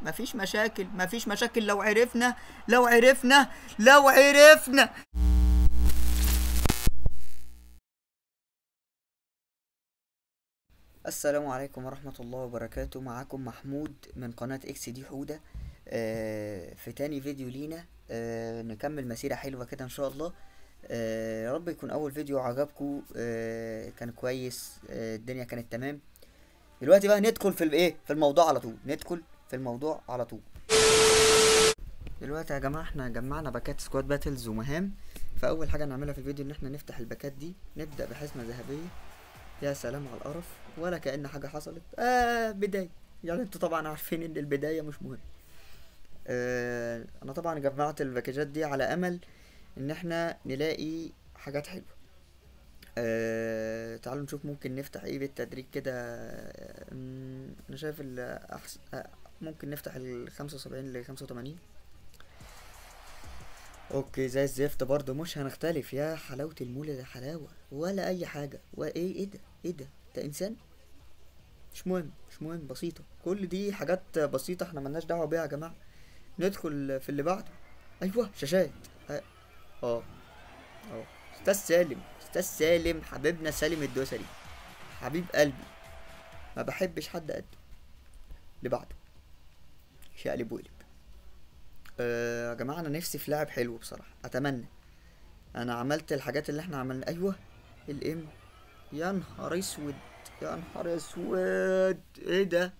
مفيش مشاكل لو عرفنا. السلام عليكم ورحمة الله وبركاته. معاكم محمود من قناة اكس دي حودة. في تاني فيديو لينا. نكمل مسيرة حلوة كده ان شاء الله. يا رب يكون اول فيديو عجبكم. كان كويس. الدنيا كانت تمام. دلوقتي بقى ندخل في الموضوع على طول. دلوقتي يا جماعة احنا جمعنا باكات سكواد باتلز ومهام. فاول حاجة نعملها في الفيديو ان احنا نفتح الباكات دي. نبدأ بحزمة ذهبية. يا سلام على القرف، ولا كأن حاجة حصلت. بداية، يعني انتوا طبعا عارفين ان البداية مش مهم. انا طبعا جمعت الباكجات دي على امل ان احنا نلاقي حاجات حلوة. تعالوا نشوف ممكن نفتح ايه بالتدريج كده. انا شايف الاحسن ممكن نفتح ال75 ل85. اوكي زي الزفت برضو، مش هنختلف. يا حلاوة المولد، ده حلاوة ولا اي حاجة. وايه ايه ده انسان. مش مهم بسيطة. كل دي حاجات بسيطة احنا ملناش دعوة بيها يا جماعة. ندخل في اللي بعده. ايوه شاشات. اه استاذ سالم حبيبنا، سالم الدوسري حبيب قلبي، ما بحبش حد قده. اللي بعده شقلب وقلب. يا جماعة انا نفسي في لاعب حلو بصراحة. اتمنى. انا عملت الحاجات اللي احنا عملنا. ايوه الام. يا نهار اسود ايه ده.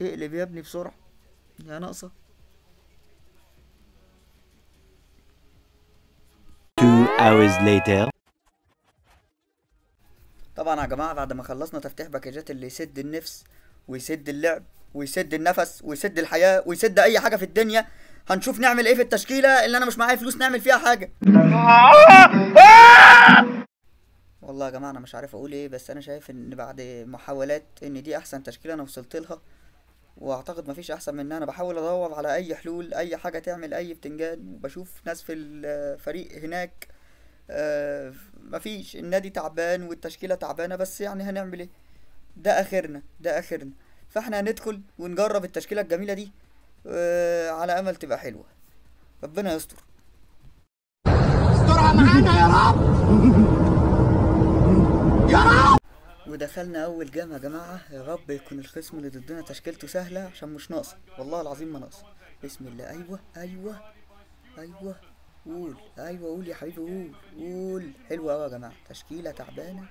اقلب يا ابني بسرعة يا ناقصة. 2 hours later. طبعا يا جماعة بعد ما خلصنا تفتيح باكجات اللي يسد النفس ويسد اللعب ويسد النفس ويسد الحياة ويسد اي حاجة في الدنيا، هنشوف نعمل ايه في التشكيلة اللي انا مش معايا فلوس نعمل فيها حاجة. والله يا جماعة انا مش عارف اقول ايه، بس انا شايف ان بعد محاولات ان دي احسن تشكيلة انا وصلت لها، واعتقد مفيش احسن من ان انا بحاول ادور على اي حلول، اي حاجة تعمل اي بتنجان. وبشوف ناس في الفريق هناك مفيش. النادي تعبان والتشكيلة تعبانة، بس يعني هنعمل ايه. ده اخرنا. فاحنا هندخل ونجرب التشكيلة الجميلة دي على امل تبقى حلوة. ربنا يستر. استرها معانا يا رب. ودخلنا اول جيم يا جماعة. يا رب يكون الخصم اللي ضدنا تشكيلته سهلة عشان مش ناقصة، والله العظيم ما ناقصة. بسم الله. ايوه قول. قول يا حبيبي قول. حلوة اوي يا جماعة. تشكيلة تعبانة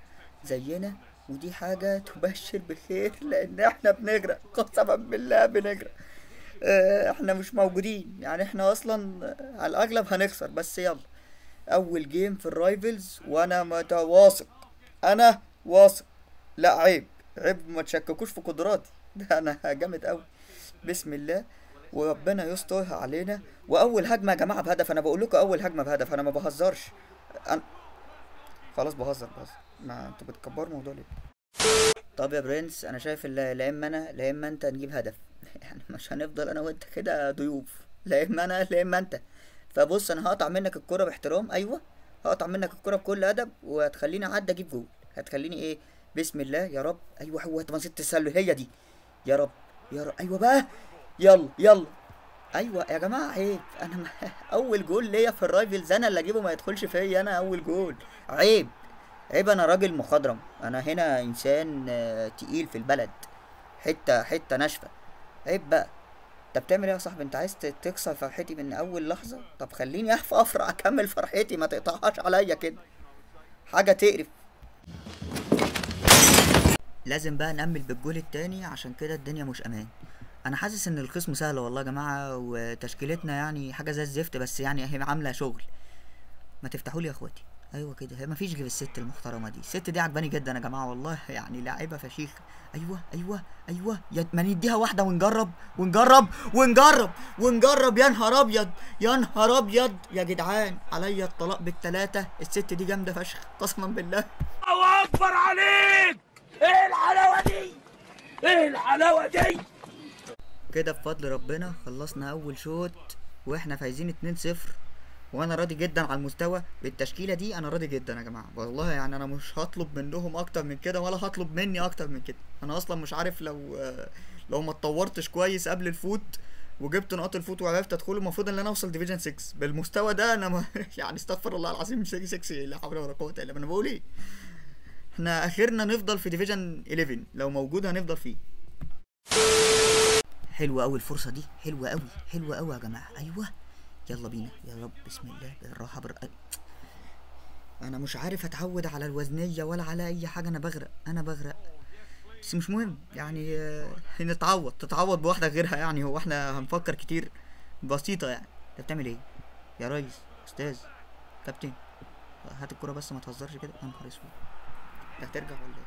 زينا، ودي حاجة تبشر بخير لان احنا بنغرق. قسما بالله بنغرق. احنا مش موجودين، يعني احنا اصلا على الاغلب هنخسر. بس يلا، اول جيم في الرايفلز وانا متواثق. انا واثق. لا عيب ما تشككوش في قدراتي. ده انا جامد قوي. بسم الله وربنا يستر علينا. واول هجمه يا جماعه بهدف. انا بقول لكم اول هجمه بهدف، انا ما بهزرش. أنا خلاص بهزر. ما انتوا بتكبروا الموضوع ليه؟ طب يا برنس، انا شايف لا اما انا لا اما انت نجيب هدف. يعني مش هنفضل انا وانت كده ضيوف. لا اما انا لا اما انت. فبص انا هقطع منك الكرة باحترام. ايوه هقطع منك الكرة بكل ادب، وهتخليني اعدي اجيب جول. هتخليني ايه. بسم الله يا رب. ايوه هو تمسك التسلل هي دي. يا رب. ايوه بقى. يلا. ايوه يا جماعه عيب. انا اول جول ليا في الرايفلز انا اللي اجيبه، ما يدخلش فيا انا اول جول. عيب. انا راجل مخضرم. انا هنا انسان تقيل في البلد. حته ناشفه. عيب بقى. انت بتعمل ايه يا صاحبي؟ انت عايز تكسر فرحتي من اول لحظه؟ طب خليني افرح اكمل فرحتي، ما تقطعهاش عليا كده. حاجه تقرف. لازم بقى نأمل بالجول التاني، عشان كده الدنيا مش امان. انا حاسس ان الخصم سهل والله يا جماعه، وتشكيلتنا يعني حاجه زي الزفت، بس يعني هي عامله شغل. ما تفتحوا لي يا اخواتي. ايوه كده. هي مفيش غير الست المحترمه دي. الست دي عجباني جدا يا جماعه والله، يعني لاعيبه فشيخ. ايوه ما نديها واحده ونجرب. يا نهار ابيض يا جدعان، عليا الطلاق بالثلاثه. الست دي جامده فشخ قسما بالله. الله اكبر عليك. ايه الحلاوه دي. كده بفضل ربنا خلصنا اول شوط واحنا فايزين 2-0. وانا راضي جدا على المستوى بالتشكيله دي، انا راضي جدا يا جماعه والله. يعني انا مش هطلب منهم اكتر من كده ولا هطلب مني اكتر من كده. انا اصلا مش عارف لو ما اتطورتش كويس قبل الفوت وجبت نقاط الفوت وعرفت ادخل، المفروض ان انا اوصل ديفيجن 6 بالمستوى ده. انا ما يعني استغفر الله العظيم 6 لا حول ولا قوه الا بالله. انا بقول ايه، احنا اخرنا نفضل في ديفيجن 11 لو موجود هنفضل فيه. حلوه قوي الفرصه دي، حلوه قوي حلوه قوي يا جماعه. ايوه يلا بينا يا رب، بسم الله بالراحه انا مش عارف اتعود على الوزنيه ولا على اي حاجه. انا بغرق بس مش مهم يعني. تتعوض بواحده غيرها يعني. هو احنا هنفكر كتير؟ بسيطه يعني. انت بتعمل ايه يا ريس؟ استاذ كابتن هات الكوره بس ما تهزرش كده. يا نهار اسود، ده هترجع ولا ايه؟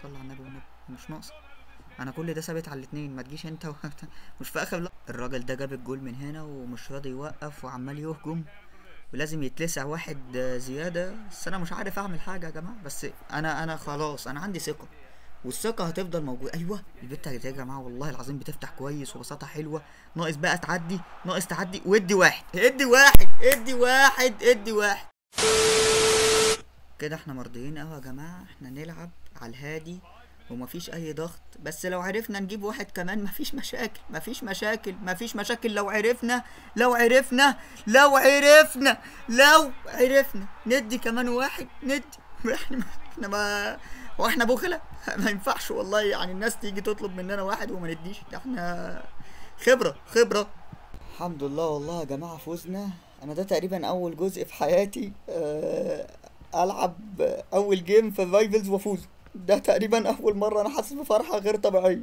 صلي على النبي والنبي، مش ناقصه. انا كل ده ثابت على الاتنين، ما تجيش انت مش في اخر. لا الراجل ده جاب الجول من هنا ومش راضي يوقف وعمال يهجم ولازم يتلسع واحد زياده. بس انا مش عارف اعمل حاجه يا جماعه. بس انا خلاص انا عندي ثقه والثقه هتفضل موجوده. ايوه البت يا جماعه والله العظيم بتفتح كويس وبساطه حلوه. ناقص بقى تعدي، ناقص تعدي وادي واحد ادي واحد كده. احنا مرضيين قوي يا جماعه. احنا نلعب على الهادي ومفيش اي ضغط. بس لو عرفنا نجيب واحد كمان مفيش مشاكل. لو عرفنا ندي كمان واحد. احنا ما هو احنا بخلة ما ينفعش والله. يعني الناس تيجي تطلب مننا واحد وما نديش. احنا خبرة. الحمد لله والله يا جماعة فوزنا. انا ده تقريبا اول جزء في حياتي العب اول جيم في الرايفلز وافوز. ده تقريبا اول مرة انا حاسس بفرحة غير طبيعية.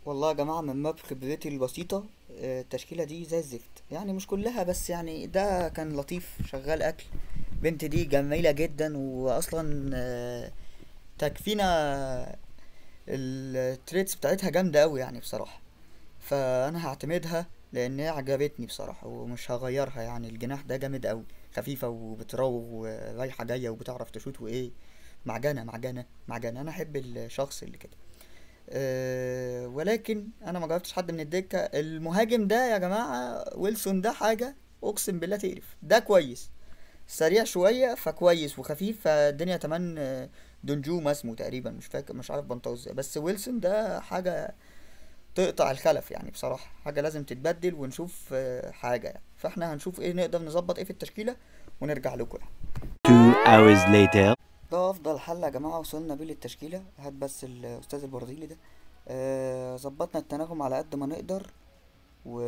والله يا جماعة من ماب خبرتي البسيطة التشكيلة دي زي الزفت يعني. مش كلها بس يعني ده كان لطيف شغال اكل. بنت دي جميلة جدا واصلا تكفينا التريتس بتاعتها جامدة اوي يعني بصراحة. فانا هعتمدها لان هي عجبتني بصراحة ومش هغيرها يعني. الجناح ده جامد اوي، خفيفة وبتراوغ ورايحة جاية وبتعرف تشوت وايه. معجنة. انا احب الشخص اللي كده. ولكن انا ما جربتش حد من الدكة. المهاجم ده يا جماعة ويلسون ده حاجة اقسم بالله تقرف. ده كويس سريع شوية فكويس وخفيف فالدنيا تمام. دونجو ما اسمه تقريبا مش فاكر مش عارف بنطوز ازاي. بس ويلسون ده حاجة تقطع الخلف يعني بصراحة. حاجة لازم تتبدل ونشوف حاجة يعني. فاحنا هنشوف ايه نقدر نظبط ايه في التشكيلة ونرجع لكم يعني. 2 hours later. ده افضل حل يا جماعة وصلنا بيه للتشكيلة. هات بس الاستاذ البرازيلي ده. ظبطنا التناغم على قد ما نقدر و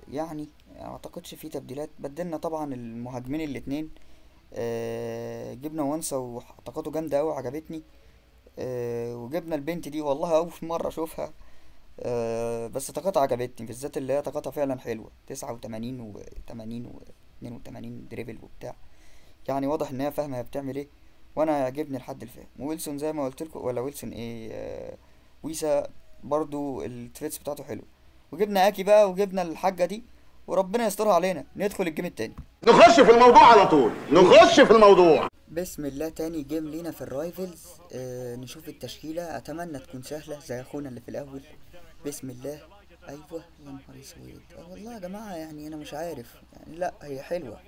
يعني ما اعتقدش في تبديلات. بدلنا طبعا المهاجمين الاتنين. جبنا وانسا واعتقاده جامدة اوي عجبتني. وجبنا البنت دي والله اول مرة اشوفها. بس طاقتها عجبتني بالذات اللي هي طاقتها فعلا حلوة. 89 و82 دريبل وبتاع. يعني واضح ان هي فاهمة هي بتعمل ايه وانا عجبني لحد الفهم. ويلسون زي ما قلت لكم ولا ويلسون ايه ويسا برضو التريتس بتاعته حلو. وجبنا اكي بقى وجبنا الحاجة دي وربنا يسترها علينا. ندخل الجيم التاني. نخش في الموضوع على طول. بسم الله. تاني جيم لينا في الرايفلز. نشوف التشكيلة. اتمنى تكون سهلة زي اخونا اللي في الاول. بسم الله. ايوه يا نهار اسود. والله يا جماعة يعني انا مش عارف يعني. لا هي حلوة.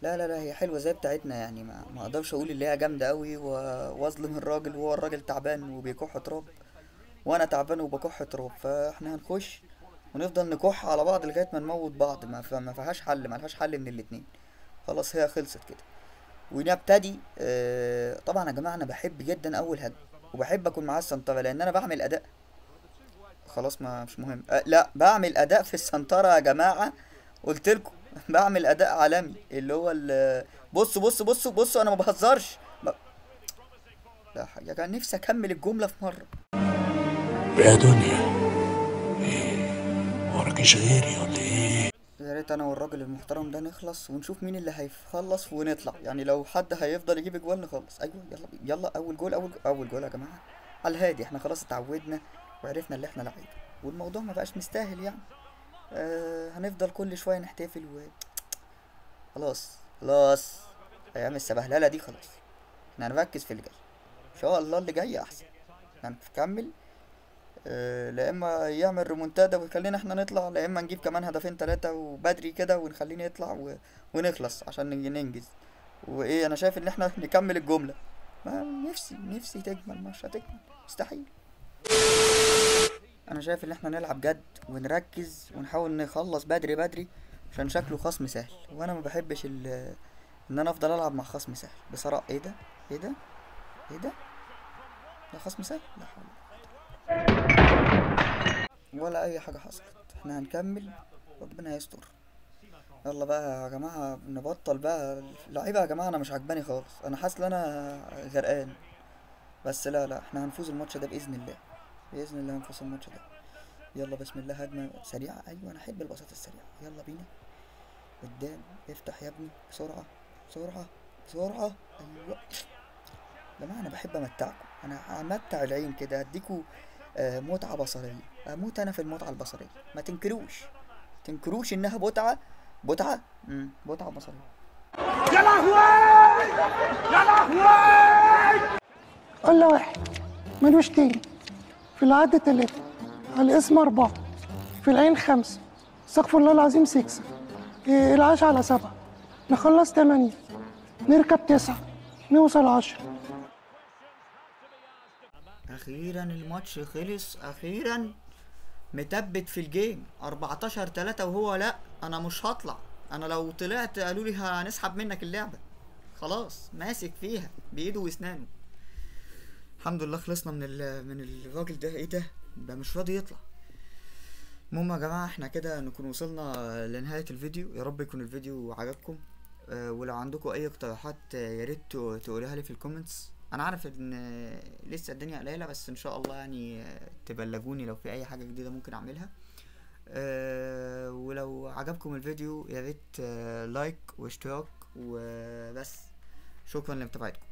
لا هي حلوة زي بتاعتنا يعني. ما اقدرش اقول اللي هي جامدة قوي واظلم الراجل وهو الراجل تعبان وبيكح تراب وانا تعبان وبكح تراب. فاحنا هنخش ونفضل نكح على بعض لغاية ما نموت بعض. ما فيهاش حل. ما لهاش حل من الاتنين. خلاص هي خلصت كده ونبتدي. طبعا يا جماعة انا بحب جدا اول هجمة وبحب اكون معاه السنترة لان انا بعمل اداء. خلاص ما مش مهم. لا بعمل اداء في السنترة يا جماعة. قلت لكم بعمل اداء عالمي اللي هو بصوا انا ما بهزرش. لا يا كان نفسي اكمل الجملة في مرة. يا دنيا ايه وراكيش غيري ولا ايه؟ يا ريت انا والراجل المحترم ده نخلص ونشوف مين اللي هيخلص ونطلع يعني. لو حد هيفضل يجيب اجوال نخلص. ايوه يلا اول جول يا جماعه على الهادي. احنا خلاص اتعودنا وعرفنا اللي احنا لعيبه والموضوع ما بقاش مستاهل يعني. هنفضل كل شويه نحتفل خلاص ايام السبهلله دي خلاص. احنا هنركز في اللي جاي ان شاء الله. اللي جاي احسن. هنكمل. لا اما يعمل ريمونتادا ويخلينا احنا نطلع، لا اما نجيب كمان هدفين 3 وبدري كده ونخلينا يطلع ونخلص عشان ننجز. وايه، انا شايف ان احنا نكمل الجملة. ما نفسي تكمل، مش هتكمل مستحيل. انا شايف ان احنا نلعب جد ونركز ونحاول نخلص بدري عشان شكله خصم سهل، وانا ما بحبش ان انا افضل العب مع خصم سهل بصراحة. ايه ده ده خصم سهل؟ لا حول ولا اي حاجة حصلت. احنا هنكمل، ربنا يستر. يلا بقى يا جماعة نبطل بقى اللعيبة يا جماعة، انا مش عجباني خالص، انا حاسس ان انا غرقان. بس لا احنا هنفوز الماتش ده بإذن الله، بإذن الله هنفوز الماتش ده. يلا بسم الله، هجمة سريعة. ايوه انا احب البساطة السريعة. يلا بينا قدام، افتح يا ابني بسرعة. ايوه يا جماعة انا بحب امتعكم، انا امتع العين كده، اديكوا متعة بصرية. اموت انا في المتعة البصرية، ما تنكروش انها بتعة بصرية. قلة واحد ملوش تاني، في العد 3، على الاسم 4، في العين 5، استغفر الله العظيم 6، العاش على 7، نخلص 8، نركب 9، نوصل 10. اخيرا الماتش خلص، اخيرا متبت في الجيم 14-3 وهو لا انا مش هطلع. انا لو طلعت قالوا لي هنسحب منك اللعبة. خلاص ماسك فيها بايده واسنانه. الحمد لله خلصنا من الراجل ده. ايه ده مش راضي يطلع. المهم يا جماعة احنا كده نكون وصلنا لنهاية الفيديو. يا رب يكون الفيديو عجبكم. ولو عندكم اي اقتراحات يا ريت تقولوها لي في الكومنتس. انا عارف ان لسه الدنيا قليلة، بس ان شاء الله يعني تبلغوني لو في اي حاجة جديدة ممكن اعملها. ولو عجبكم الفيديو يا ريت لايك واشتراك وبس. شكرا لمتابعتكم.